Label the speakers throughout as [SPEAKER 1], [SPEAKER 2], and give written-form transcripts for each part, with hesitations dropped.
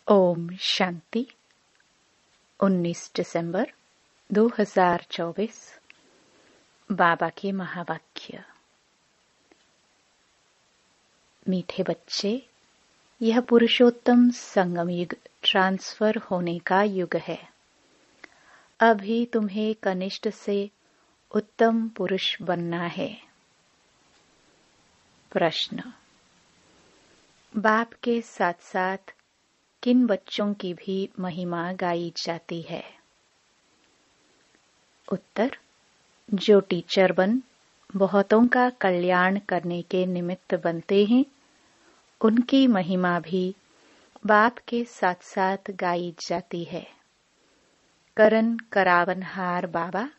[SPEAKER 1] ओम शांति। 19 दिसंबर 2024। बाबा के महावाक्य। मीठे बच्चे, यह पुरुषोत्तम संगम युग ट्रांसफर होने का युग है। अभी तुम्हें कनिष्ठ से उत्तम पुरुष बनना है। प्रश्न। बाप के साथ साथ किन बच्चों की भी महिमा गाई जाती है? उत्तर। जो टीचर बन बहुतों का कल्याण करने के निमित्त बनते हैं, उनकी महिमा भी बाप के साथ साथ गाई जाती है। करन करावनहार बाबा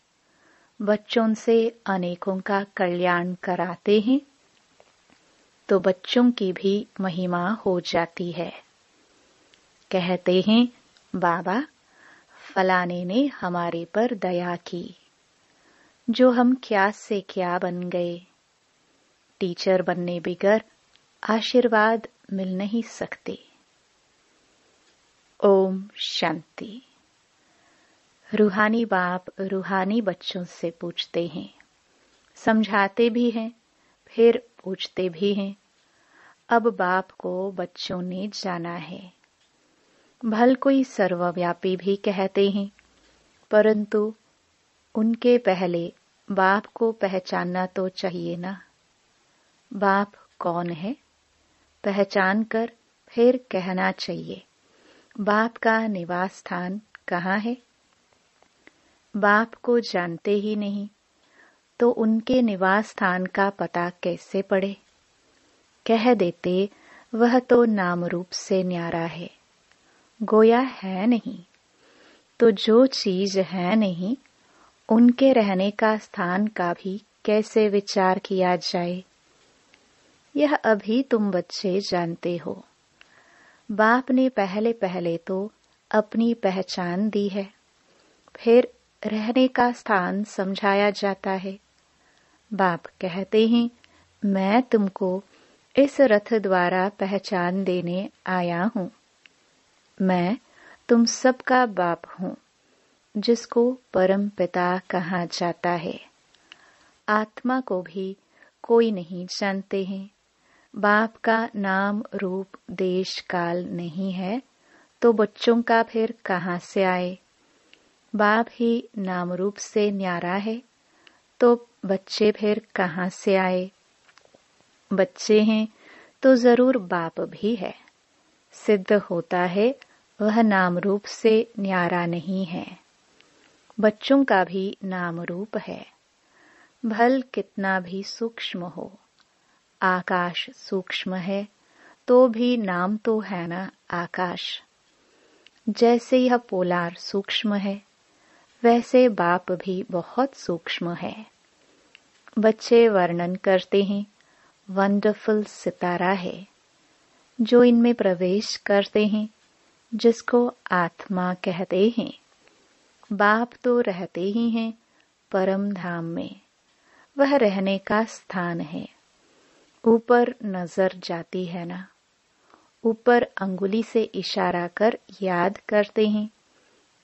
[SPEAKER 1] बच्चों से अनेकों का कल्याण कराते हैं, तो बच्चों की भी महिमा हो जाती है। कहते हैं, बाबा फलाने ने हमारे पर दया की, जो हम क्या से क्या बन गए। टीचर बनने बिगर आशीर्वाद मिल नहीं सकते। ओम शांति। रूहानी बाप रूहानी बच्चों से पूछते हैं, समझाते भी हैं, फिर पूछते भी हैं। अब बाप को बच्चों ने जाना है। भल कोई सर्वव्यापी भी कहते हैं, परंतु उनके पहले बाप को पहचानना तो चाहिए ना। बाप कौन है, पहचान कर फिर कहना चाहिए, बाप का निवास स्थान कहाँ है। बाप को जानते ही नहीं, तो उनके निवास स्थान का पता कैसे पड़े। कह देते, वह तो नाम रूप से न्यारा है, गोया है नहीं। तो जो चीज है नहीं, उनके रहने का स्थान का भी कैसे विचार किया जाए। यह अभी तुम बच्चे जानते हो। बाप ने पहले पहले तो अपनी पहचान दी है, फिर रहने का स्थान समझाया जाता है। बाप कहते हैं, मैं तुमको इस रथ द्वारा पहचान देने आया हूँ। मैं तुम सबका बाप हूँ, जिसको परम पिता कहा जाता है। आत्मा को भी कोई नहीं जानते हैं। बाप का नाम रूप देश काल नहीं है, तो बच्चों का फिर कहाँ से आए। बाप ही नाम रूप से न्यारा है, तो बच्चे फिर कहाँ से आए। बच्चे हैं तो जरूर बाप भी है। सिद्ध होता है वह नाम रूप से न्यारा नहीं है। बच्चों का भी नाम रूप है, भल कितना भी सूक्ष्म हो। आकाश सूक्ष्म है, तो भी नाम तो है ना आकाश। जैसे यह पोलार सूक्ष्म है, वैसे बाप भी बहुत सूक्ष्म है। बच्चे वर्णन करते हैं, वंडरफुल सितारा है, जो इनमें प्रवेश करते हैं, जिसको आत्मा कहते हैं। बाप तो रहते ही हैं परम धाम में, वह रहने का स्थान है। ऊपर नजर जाती है ना, ऊपर अंगुली से इशारा कर याद करते हैं,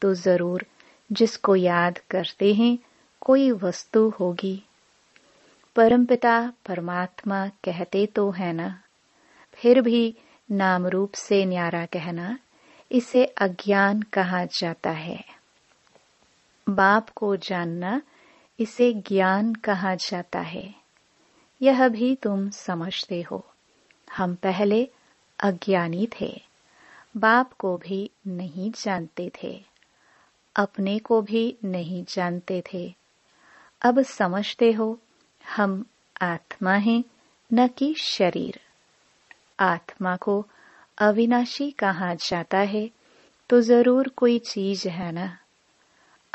[SPEAKER 1] तो जरूर जिसको याद करते हैं कोई वस्तु होगी। परमपिता परमात्मा कहते तो है ना, फिर भी नाम रूप से न्यारा कहना, इसे अज्ञान कहा जाता है। बाप को जानना, इसे ज्ञान कहा जाता है। यह भी तुम समझते हो। हम पहले अज्ञानी थे, बाप को भी नहीं जानते थे, अपने को भी नहीं जानते थे। अब समझते हो, हम आत्मा हैं, न कि शरीर। आत्मा को अविनाशी कहा जाता है, तो जरूर कोई चीज है ना।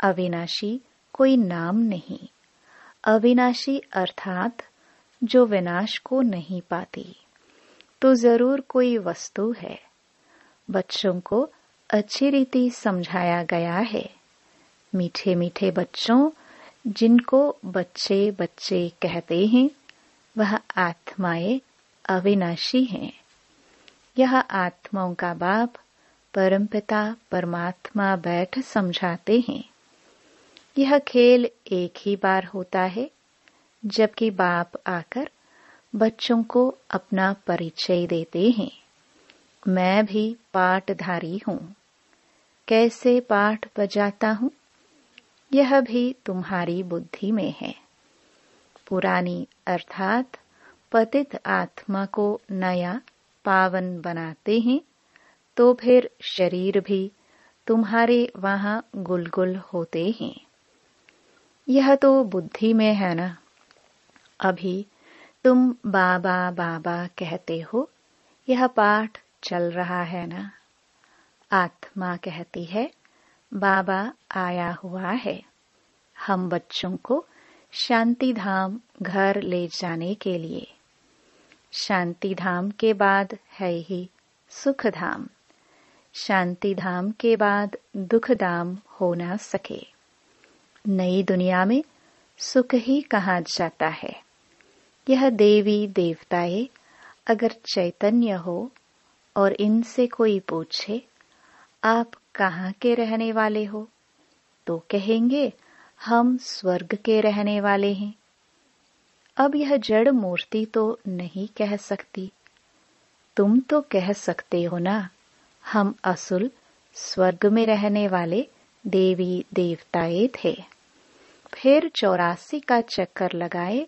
[SPEAKER 1] अविनाशी कोई नाम नहीं। अविनाशी अर्थात जो विनाश को नहीं पाती, तो जरूर कोई वस्तु है। बच्चों को अच्छी रीति समझाया गया है। मीठे मीठे बच्चों, जिनको बच्चे बच्चे कहते हैं, वह आत्माएं अविनाशी हैं। यह आत्माओं का बाप परमपिता परमात्मा बैठ समझाते हैं। यह खेल एक ही बार होता है, जबकि बाप आकर बच्चों को अपना परिचय देते हैं। मैं भी पाठधारी हूँ। कैसे पाठ बजाता हूँ, यह भी तुम्हारी बुद्धि में है। पुरानी अर्थात पतित आत्मा को नया पावन बनाते हैं, तो फिर शरीर भी तुम्हारे वहां गुलगुल होते हैं। यह तो बुद्धि में है ना। अभी तुम बाबा बाबा कहते हो, यह पाठ चल रहा है ना। आत्मा कहती है बाबा आया हुआ है। हम बच्चों को शांति धाम घर ले जाने के लिए। शांति धाम के बाद है ही सुख धाम। शांति धाम के बाद दुख धाम हो ना सके। नई दुनिया में सुख ही कहा जाता है। यह देवी देवताएं अगर चैतन्य हो और इनसे कोई पूछे आप कहाँ के रहने वाले हो, तो कहेंगे हम स्वर्ग के रहने वाले हैं। अब यह जड़ मूर्ति तो नहीं कह सकती। तुम तो कह सकते हो ना, हम असुल स्वर्ग में रहने वाले देवी देवताएं थे। फिर 84 का चक्कर लगाए,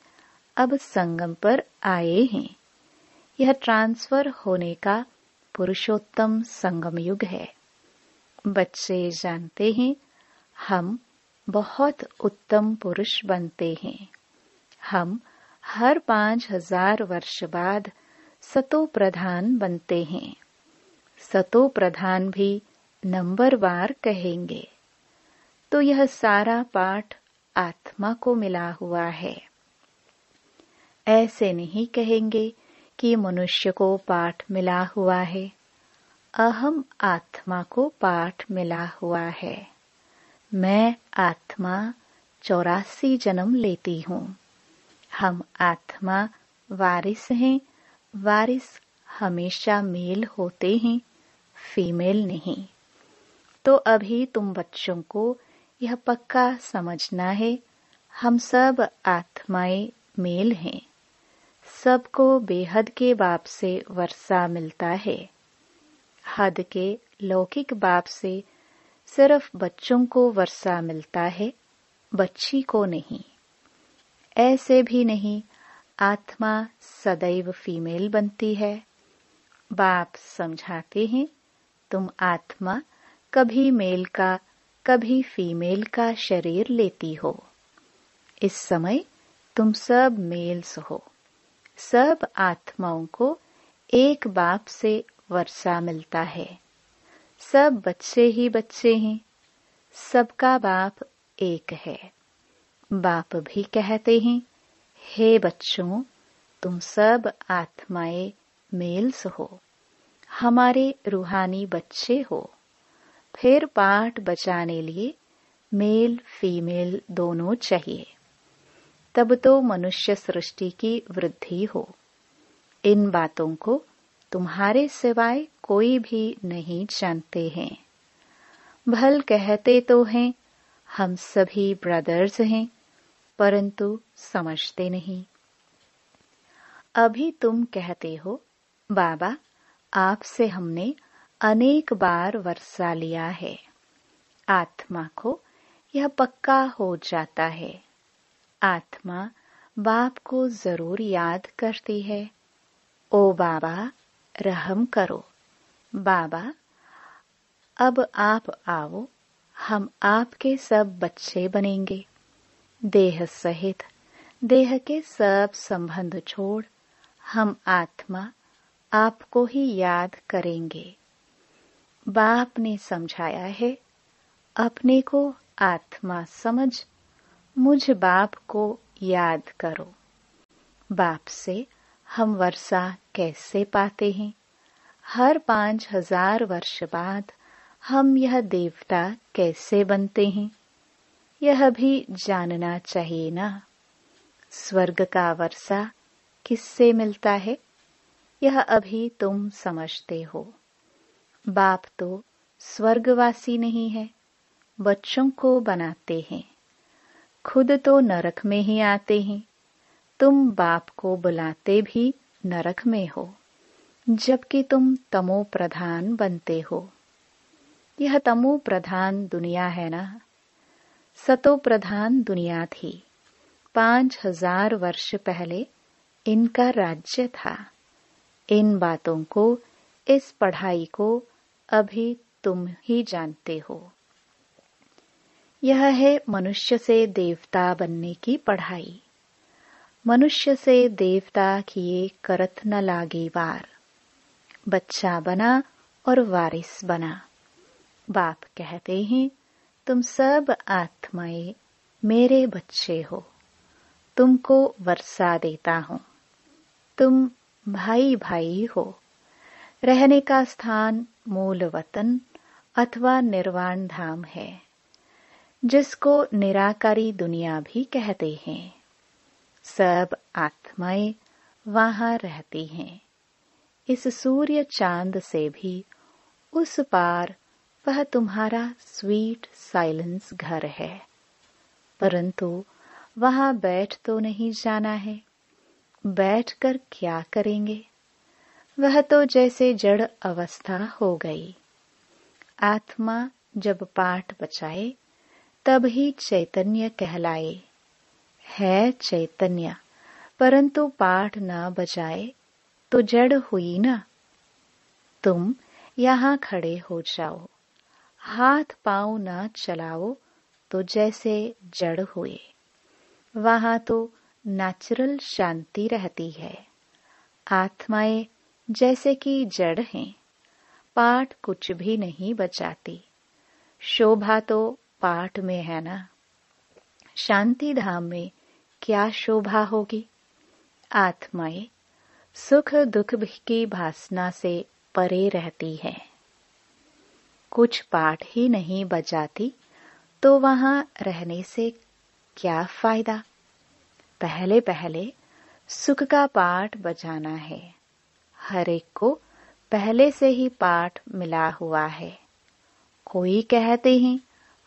[SPEAKER 1] अब संगम पर आए हैं। यह ट्रांसफर होने का पुरुषोत्तम संगम युग है। बच्चे जानते हैं हम बहुत उत्तम पुरुष बनते हैं। हम हर 5000 वर्ष बाद सतो प्रधान बनते हैं। सतो प्रधान भी नंबरवार कहेंगे। तो यह सारा पाठ आत्मा को मिला हुआ है। ऐसे नहीं कहेंगे कि मनुष्य को पाठ मिला हुआ है। अहम आत्मा को पाठ मिला हुआ है। मैं आत्मा 84 जन्म लेती हूँ। हम आत्मा वारिस हैं। वारिस हमेशा मेल होते हैं, फीमेल नहीं। तो अभी तुम बच्चों को यह पक्का समझना है, हम सब आत्माएं मेल हैं। सबको बेहद के बाप से वर्षा मिलता है। हद के लौकिक बाप से सिर्फ बच्चों को वर्षा मिलता है, बच्ची को नहीं। ऐसे भी नहीं आत्मा सदैव फीमेल बनती है। बाप समझाते हैं तुम आत्मा कभी मेल का कभी फीमेल का शरीर लेती हो। इस समय तुम सब मेल्स हो। सब आत्माओं को एक बाप से वर्षा मिलता है। सब बच्चे ही बच्चे हैं। सबका बाप एक है। बाप भी कहते हैं, हे बच्चों, तुम सब आत्माएं मेल्स हो, हमारे रूहानी बच्चे हो। फिर पाठ बजाने लिए मेल फीमेल दोनों चाहिए, तब तो मनुष्य सृष्टि की वृद्धि हो। इन बातों को तुम्हारे सिवाय कोई भी नहीं जानते हैं। भल कहते तो हैं हम सभी ब्रदर्स हैं, परंतु समझते नहीं। अभी तुम कहते हो बाबा आपसे हमने अनेक बार वर्षा लिया है। आत्मा को यह पक्का हो जाता है। आत्मा बाप को जरूर याद करती है। ओ बाबा रहम करो। बाबा अब आप आओ, हम आपके सब बच्चे बनेंगे। देह सहित देह के सब संबंध छोड़ हम आत्मा आपको ही याद करेंगे। बाप ने समझाया है, अपने को आत्मा समझ मुझ बाप को याद करो। बाप से हम वर्षा कैसे पाते हैं? हर 5000 वर्ष बाद हम यह देवता कैसे बनते हैं? यह भी जानना चाहिए ना। स्वर्ग का वर्षा किससे मिलता है? यह अभी तुम समझते हो। बाप तो स्वर्गवासी नहीं है, बच्चों को बनाते हैं। खुद तो नरक में ही आते हैं। तुम बाप को बुलाते भी नरक में हो, जबकि तुम तमो प्रधान बनते हो। यह तमो प्रधान दुनिया है ना। सतो प्रधान दुनिया थी। 5000 वर्ष पहले इनका राज्य था। इन बातों को, इस पढ़ाई को अभी तुम ही जानते हो। यह है मनुष्य से देवता बनने की पढ़ाई। मनुष्य से देवता किए करत न लागे वार। बच्चा बना और वारिस बना। बाप कहते हैं, तुम सब आत्माएं मेरे बच्चे हो। तुमको वर्षा देता हूं। तुम भाई भाई हो। रहने का स्थान मूल वतन अथवा निर्वाण धाम है, जिसको निराकारी दुनिया भी कहते हैं। सब आत्माएं वहां रहती हैं। इस सूर्य चांद से भी उस पार वह तुम्हारा स्वीट साइलेंस घर है। परंतु वहां बैठ तो नहीं जाना है। बैठकर क्या करेंगे? वह तो जैसे जड़ अवस्था हो गई। आत्मा जब पाठ बचाए तब ही चैतन्य कहलाए। है चैतन्य, परंतु पाठ न बजाए तो जड़ हुई ना। तुम यहाँ खड़े हो जाओ, हाथ पांव न चलाओ तो जैसे जड़ हुए। वहां तो नेचुरल शांति रहती है। आत्माएं जैसे कि जड़ हैं। पाठ कुछ भी नहीं बचाती। शोभा तो पाठ में है ना। शांति धाम में क्या शोभा होगी? आत्माएं सुख दुख की भासना से परे रहती है। कुछ पाठ ही नहीं बजाती तो वहां रहने से क्या फायदा? पहले पहले सुख का पाठ बजाना है। हर एक को पहले से ही पाठ मिला हुआ है। कोई कहते हैं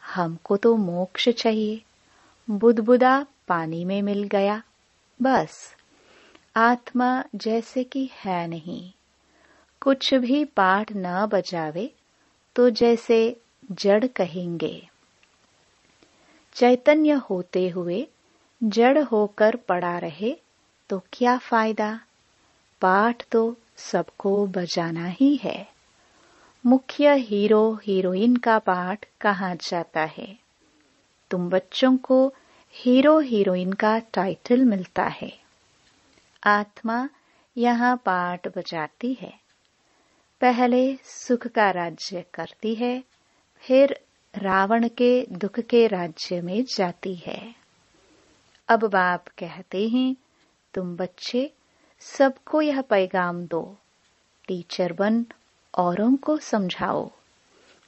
[SPEAKER 1] हमको तो मोक्ष चाहिए। बुदबुदा पानी में मिल गया, बस। आत्मा जैसे कि है नहीं। कुछ भी पाठ न बजावे तो जैसे जड़ कहेंगे। चैतन्य होते हुए जड़ होकर पड़ा रहे तो क्या फायदा? पाठ तो सबको बजाना ही है। मुख्य हीरो हीरोइन का पाठ कहाँ जाता है? तुम बच्चों को हीरो हीरोइन का टाइटल मिलता है। आत्मा यहाँ पाठ बजाती है। पहले सुख का राज्य करती है, फिर रावण के दुख के राज्य में जाती है। अब बाप कहते हैं, तुम बच्चे सबको यह पैगाम दो। टीचर बन औरों को समझाओ।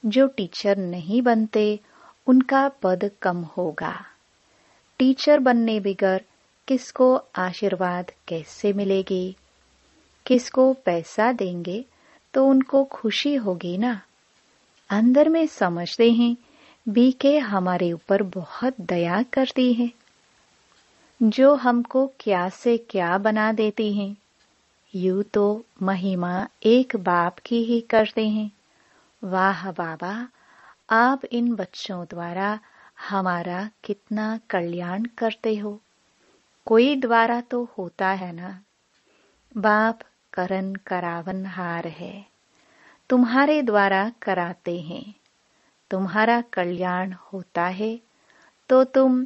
[SPEAKER 1] जो टीचर नहीं बनते उनका पद कम होगा। टीचर बनने बगैर किसको आशीर्वाद कैसे मिलेगी? किसको पैसा देंगे तो उनको खुशी होगी ना। अंदर में समझते हैं बीके हमारे ऊपर बहुत दया करती है, जो हमको क्या से क्या बना देती हैं। यूं तो महिमा एक बाप की ही करते हैं। वाह बाबा, आप इन बच्चों द्वारा हमारा कितना कल्याण करते हो। कोई द्वारा तो होता है ना। बाप करन करावन हार है। तुम्हारे द्वारा कराते हैं। तुम्हारा कल्याण होता है तो तुम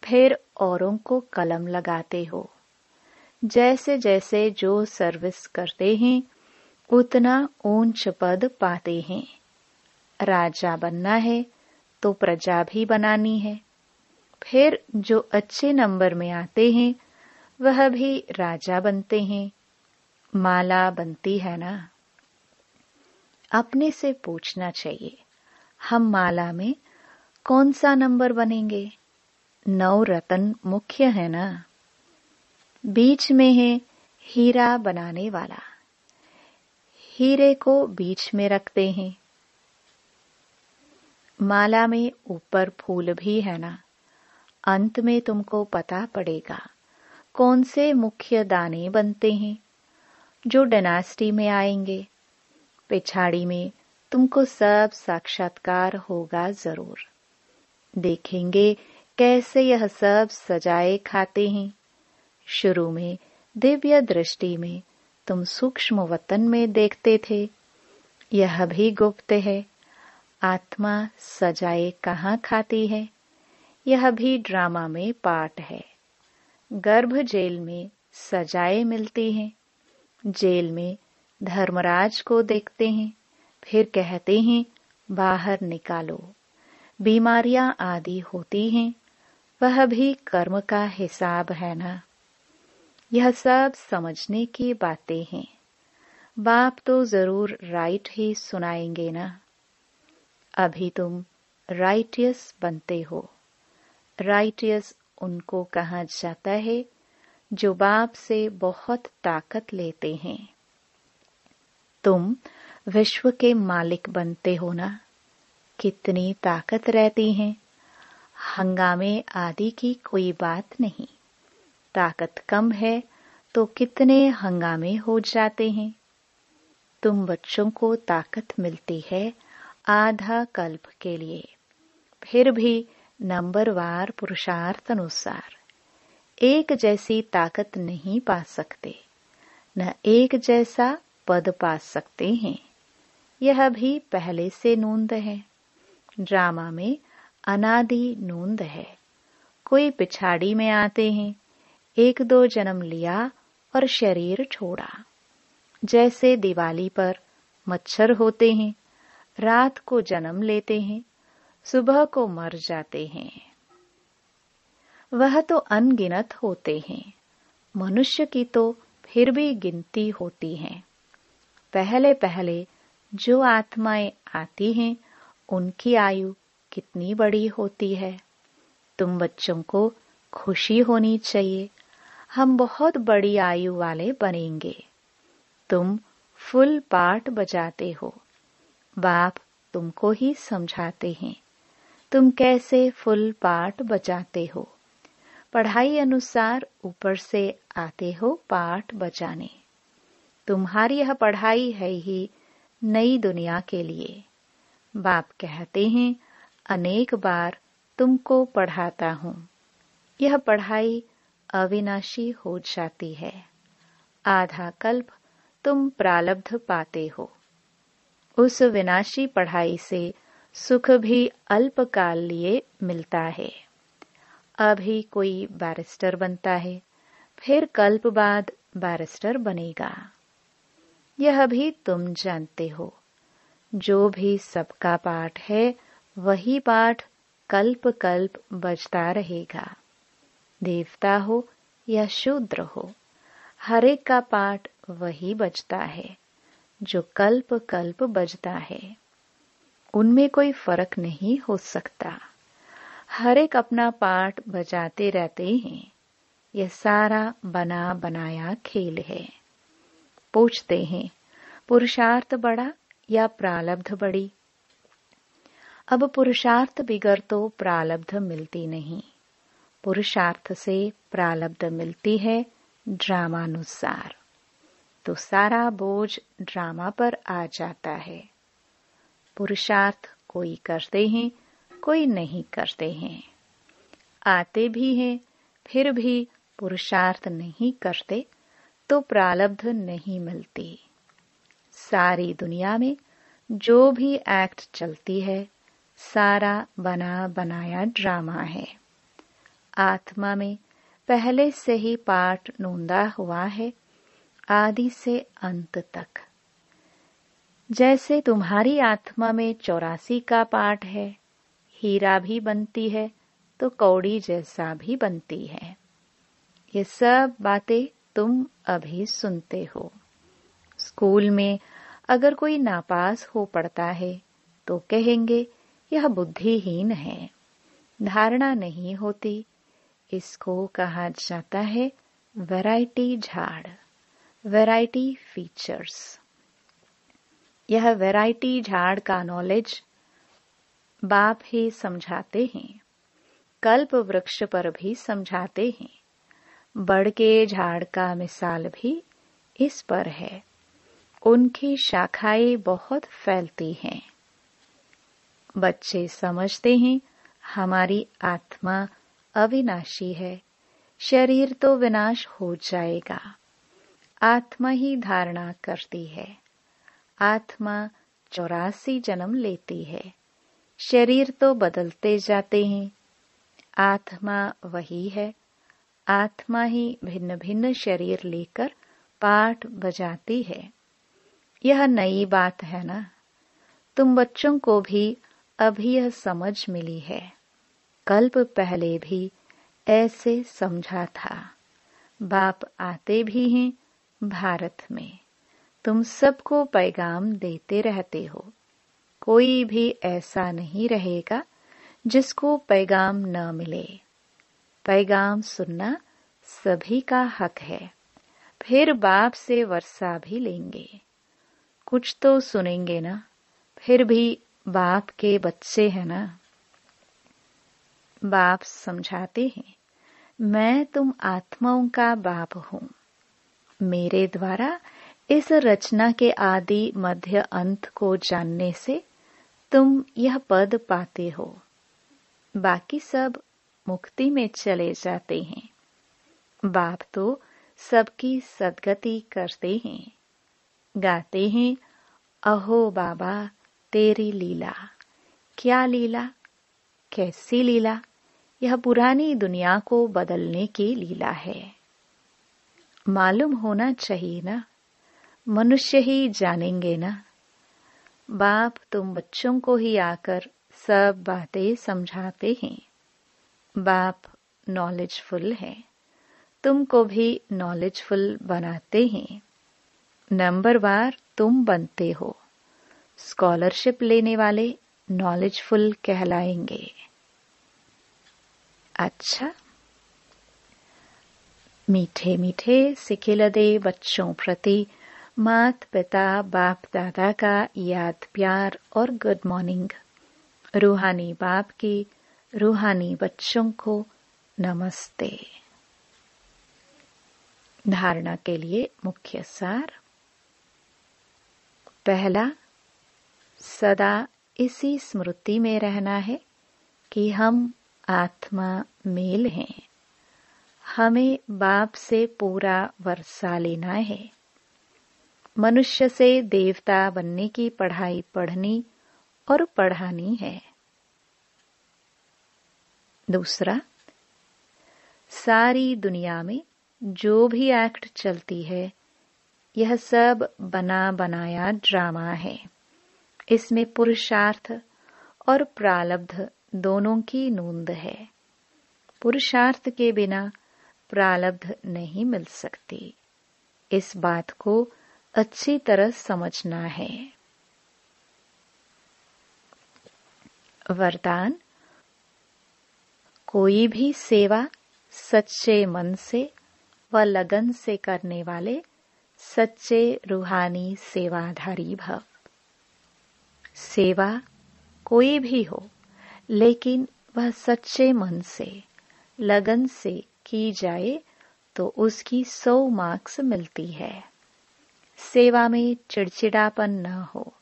[SPEAKER 1] फिर औरों को कलम लगाते हो। जैसे जैसे जो सर्विस करते हैं उतना ऊंच पद पाते हैं। राजा बनना है तो प्रजा भी बनानी है। फिर जो अच्छे नंबर में आते हैं वह भी राजा बनते हैं। माला बनती है ना। अपने से पूछना चाहिए, हम माला में कौन सा नंबर बनेंगे? 9 रतन मुख्य है ना। बीच में है हीरा बनाने वाला। हीरे को बीच में रखते हैं। माला में ऊपर फूल भी है ना। अंत में तुमको पता पड़ेगा कौन से मुख्य दाने बनते हैं जो डायनास्टी में आएंगे। पिछाड़ी में तुमको सब साक्षात्कार होगा जरूर। देखेंगे कैसे यह सब सजाए खाते हैं। शुरू में दिव्य दृष्टि में तुम सूक्ष्म वतन में देखते थे, यह भी गुप्त है। आत्मा सजाए कहाँ खाती है, यह भी ड्रामा में पार्ट है। गर्भ जेल में सजाए मिलती हैं। जेल में धर्मराज को देखते हैं, फिर कहते हैं बाहर निकालो। बीमारियां आदि होती हैं, वह भी कर्म का हिसाब है ना। यह सब समझने की बातें हैं। बाप तो जरूर राइट ही सुनाएंगे ना। अभी तुम राइटियस बनते हो। राइटियस उनको कहा जाता है जो बाप से बहुत ताकत लेते हैं। तुम विश्व के मालिक बनते हो ना। कितनी ताकत रहती है। हंगामे आदि की कोई बात नहीं। ताकत कम है तो कितने हंगामे हो जाते हैं। तुम बच्चों को ताकत मिलती है आधा कल्प के लिए, फिर भी नंबरवार पुरुषार्थ अनुसार एक जैसी ताकत नहीं पा सकते, न एक जैसा पद पा सकते हैं। यह भी पहले से नूंद है। ड्रामा में अनादि नूंद है। कोई पिछाड़ी में आते हैं, एक दो जन्म लिया और शरीर छोड़ा। जैसे दिवाली पर मच्छर होते हैं, रात को जन्म लेते हैं, सुबह को मर जाते हैं। वह तो अनगिनत होते हैं। मनुष्य की तो फिर भी गिनती होती है। पहले पहले जो आत्माएं आती हैं, उनकी आयु कितनी बड़ी होती है। तुम बच्चों को खुशी होनी चाहिए, हम बहुत बड़ी आयु वाले बनेंगे। तुम फुल पार्ट बजाते हो। बाप तुमको ही समझाते हैं तुम कैसे फुल पार्ट बजाते हो। पढ़ाई अनुसार ऊपर से आते हो पार्ट बजाने। तुम्हारी यह पढ़ाई है ही नई दुनिया के लिए। बाप कहते हैं अनेक बार तुमको पढ़ाता हूँ। यह पढ़ाई अविनाशी हो जाती है। आधा कल्प तुम प्रारब्ध पाते हो। उस विनाशी पढ़ाई से सुख भी अल्पकाल लिए मिलता है। अभी कोई बैरिस्टर बनता है, फिर कल्प बाद बैरिस्टर बनेगा। यह भी तुम जानते हो। जो भी सबका पाठ है, वही पाठ कल्प कल्प बजता रहेगा। देवता हो या शूद्र हो, हर एक का पाठ वही बजता है जो कल्प कल्प बजता है। उनमें कोई फर्क नहीं हो सकता। हर एक अपना पाठ बजाते रहते हैं। यह सारा बना बनाया खेल है। पूछते हैं पुरुषार्थ बड़ा या प्रारब्ध बड़ी। अब पुरुषार्थ बिगर तो प्रारब्ध मिलती नहीं। पुरुषार्थ से प्रारब्ध मिलती है ड्रामानुसार। तो सारा बोझ ड्रामा पर आ जाता है। पुरुषार्थ कोई करते हैं, कोई नहीं करते हैं। आते भी हैं, फिर भी पुरुषार्थ नहीं करते तो प्रारब्ध नहीं मिलती। सारी दुनिया में जो भी एक्ट चलती है, सारा बना बनाया ड्रामा है। आत्मा में पहले से ही पाठ नूंदा हुआ है, आदि से अंत तक। जैसे तुम्हारी आत्मा में 84 का पाठ है, हीरा भी बनती है तो कौड़ी जैसा भी बनती है। ये सब बातें तुम अभी सुनते हो। स्कूल में अगर कोई नापास हो पड़ता है तो कहेंगे यह बुद्धिहीन है, धारणा नहीं होती। इसको कहा जाता है वैरायटी झाड़, वैरायटी फीचर्स। यह वैरायटी झाड़ का नॉलेज बाप ही समझाते हैं, कल्प वृक्ष पर भी समझाते हैं, बड़ के झाड़ का मिसाल भी इस पर है। उनकी शाखाएं बहुत फैलती हैं। बच्चे समझते हैं हमारी आत्मा अविनाशी है, शरीर तो विनाश हो जाएगा। आत्मा ही धारणा करती है। आत्मा 84 जन्म लेती है, शरीर तो बदलते जाते हैं। आत्मा वही है। आत्मा ही भिन्न भिन्न शरीर लेकर पाठ बजाती है। यह नई बात है ना। तुम बच्चों को भी अभी यह समझ मिली है। कल्प पहले भी ऐसे समझा था। बाप आते भी हैं भारत में। तुम सबको पैगाम देते रहते हो। कोई भी ऐसा नहीं रहेगा जिसको पैगाम न मिले। पैगाम सुनना सभी का हक है। फिर बाप से वर्षा भी लेंगे। कुछ तो सुनेंगे ना। फिर भी बाप के बच्चे हैं ना। बाप समझाते हैं, मैं तुम आत्माओं का बाप हूँ। मेरे द्वारा इस रचना के आदि मध्य अंत को जानने से तुम यह पद पाते हो। बाकी सब मुक्ति में चले जाते हैं। बाप तो सबकी सद्गति करते हैं। गाते हैं, अहो बाबा तेरी लीला। क्या लीला, कैसी लीला? यह पुरानी दुनिया को बदलने की लीला है। मालूम होना चाहिए ना। मनुष्य ही जानेंगे ना। बाप तुम बच्चों को ही आकर सब बातें समझाते हैं। बाप नॉलेजफुल है, तुमको भी नॉलेजफुल बनाते हैं। नंबरवार तुम बनते हो। स्कॉलरशिप लेने वाले नॉलेजफुल कहलाएंगे। अच्छा, मीठे मीठे सिखिलदे बच्चों प्रति मात पिता बाप दादा का याद प्यार और गुड मॉर्निंग। रूहानी बाप की रूहानी बच्चों को नमस्ते। धारणा के लिए मुख्य सार। पहला, सदा इसी स्मृति में रहना है कि हम आत्मा मेल हैं। हमें बाप से पूरा वर्षा लेना है। मनुष्य से देवता बनने की पढ़ाई पढ़नी और पढ़ानी है। दूसरा, सारी दुनिया में जो भी एक्ट चलती है यह सब बना बनाया ड्रामा है। इसमें पुरुषार्थ और प्रारब्ध दोनों की नोंद है। पुरुषार्थ के बिना प्रारब्ध नहीं मिल सकती। इस बात को अच्छी तरह समझना है। वरदान, कोई भी सेवा सच्चे मन से व लगन से करने वाले सच्चे रूहानी सेवाधारी भव। सेवा कोई भी हो, लेकिन वह सच्चे मन से लगन से की जाए तो उसकी 100 मार्क्स मिलती है। सेवा में चिड़चिड़ापन न हो।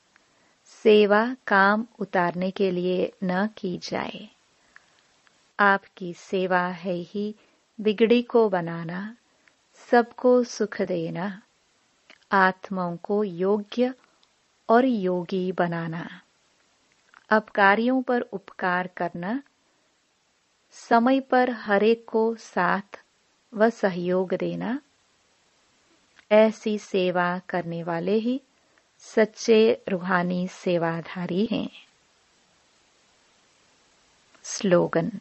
[SPEAKER 1] सेवा काम उतारने के लिए न की जाए। आपकी सेवा है ही बिगड़ी को बनाना, सबको सुख देना, आत्माओं को योग्य और योगी बनाना, अपकारियों पर उपकार करना, समय पर हरेक को साथ व सहयोग देना। ऐसी सेवा करने वाले ही सच्चे रूहानी सेवाधारी हैं। स्लोगन,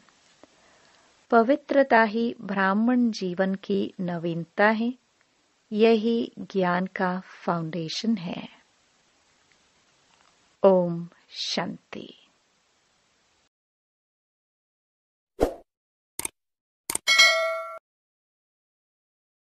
[SPEAKER 1] पवित्रता ही ब्राह्मण जीवन की नवीनता है। यही ज्ञान का फाउंडेशन है। ओम शांति।